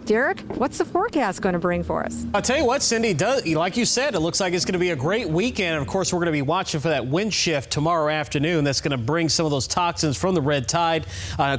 Derek, what's the forecast going to bring for us? I'll tell you what, Cindy, like you said, it looks like it's going to be a great weekend. And of course, we're going to be watching for that wind shift tomorrow afternoon. That's going to bring some of those toxins from the red tide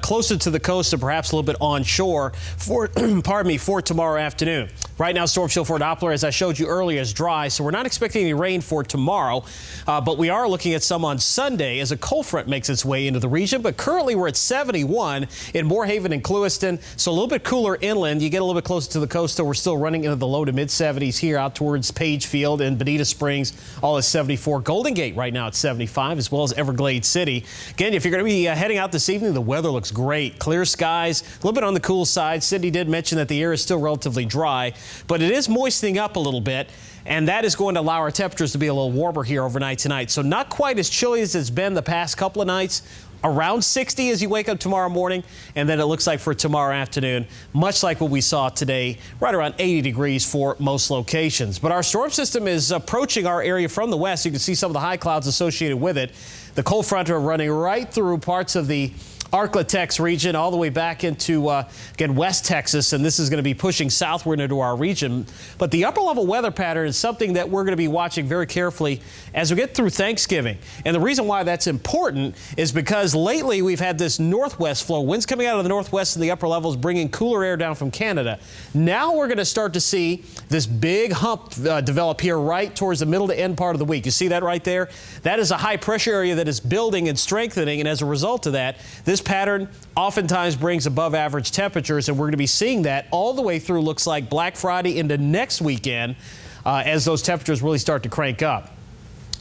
closer to the coast and perhaps a little bit onshore for, for tomorrow afternoon. Right now, Storm Shield for Doppler, as I showed you earlier, is dry, so we're not expecting any rain for tomorrow. But we are looking at some on Sunday as a cold front makes its way into the region. But currently, we're at 71 in Moorhaven and Clewiston, so a little bit cooler inland. You get a little bit closer to the coast, so we're still running into the low to mid 70s here out towards Pagefield and Bonita Springs, all at 74. Golden Gate right now at 75, as well as Everglades City. Again, if you're going to be heading out this evening, the weather looks great. Clear skies, a little bit on the cool side. Cindy did mention that the air is still relatively dry, but it is moistening up a little bit, and that is going to allow our temperatures to be a little warmer here overnight tonight. So not quite as chilly as it's been the past couple of nights. Around 60 as you wake up tomorrow morning, and then it looks like for tomorrow afternoon, much like what we saw today, right around 80 degrees for most locations. But our storm system is approaching our area from the west. You can see some of the high clouds associated with it. The cold front are running right through parts of the Arklatex region all the way back into, again, West Texas, and this is going to be pushing southward into our region. But the upper level weather pattern is something that we're going to be watching very carefully as we get through Thanksgiving. And the reason why that's important is because lately we've had this northwest flow, winds coming out of the northwest in the upper levels, bringing cooler air down from Canada. Now we're going to start to see this big hump develop here right towards the middle to end part of the week. You see that right there? That is a high pressure area that is building and strengthening, and as a result of that, this pattern oftentimes brings above average temperatures, and we're going to be seeing that all the way through, looks like Black Friday into next weekend as those temperatures really start to crank up.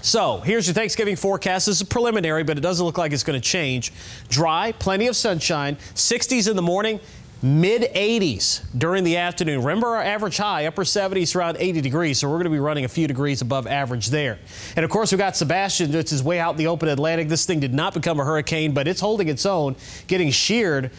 So here's your Thanksgiving forecast. This is preliminary, but it doesn't look like it's going to change. Dry, plenty of sunshine, 60s in the morning, mid-80s during the afternoon. Remember our average high, upper 70s, around 80 degrees, so we're going to be running a few degrees above average there. And, of course, we've got Sebastian, which is way out in the open Atlantic. This thing did not become a hurricane, but it's holding its own, getting sheared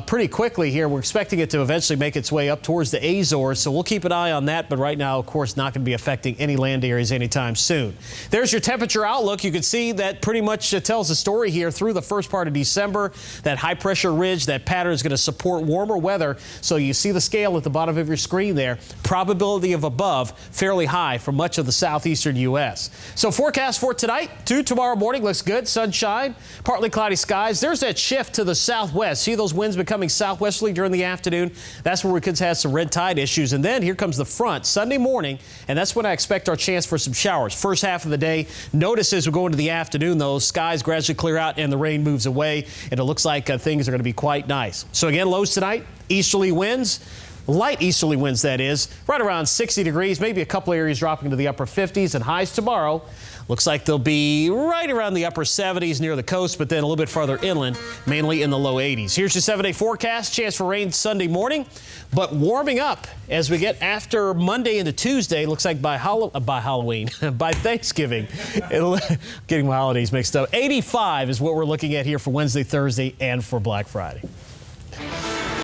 pretty quickly here. We're expecting it to eventually make its way up towards the Azores, so we'll keep an eye on that. But right now, of course, not going to be affecting any land areas anytime soon. There's your temperature outlook. You can see that pretty much tells the story here through the first part of December. That high-pressure ridge, that pattern is going to support warmer weather. So you see the scale at the bottom of your screen there. Probability of above, fairly high for much of the southeastern U.S. So forecast for tonight to tomorrow morning looks good. Sunshine, partly cloudy skies. There's that shift to the southwest. See those winds becoming southwesterly during the afternoon? That's where we could have some red tide issues. And then here comes the front Sunday morning, and that's when I expect our chance for some showers. First half of the day. Notice as we go into the afternoon, those skies gradually clear out and the rain moves away, and it looks like things are going to be quite nice. So again, lows tonight, easterly winds. Light easterly winds, that is, right around 60 degrees, maybe a couple areas dropping to the upper 50s, and highs tomorrow. Looks like they'll be right around the upper 70s near the coast, but then a little bit farther inland, mainly in the low 80s. Here's your 7-day forecast. Chance for rain Sunday morning, but warming up as we get after Monday into Tuesday. Looks like by Halloween, by Thanksgiving, getting my holidays mixed up. 85 is what we're looking at here for Wednesday, Thursday, and for Black Friday.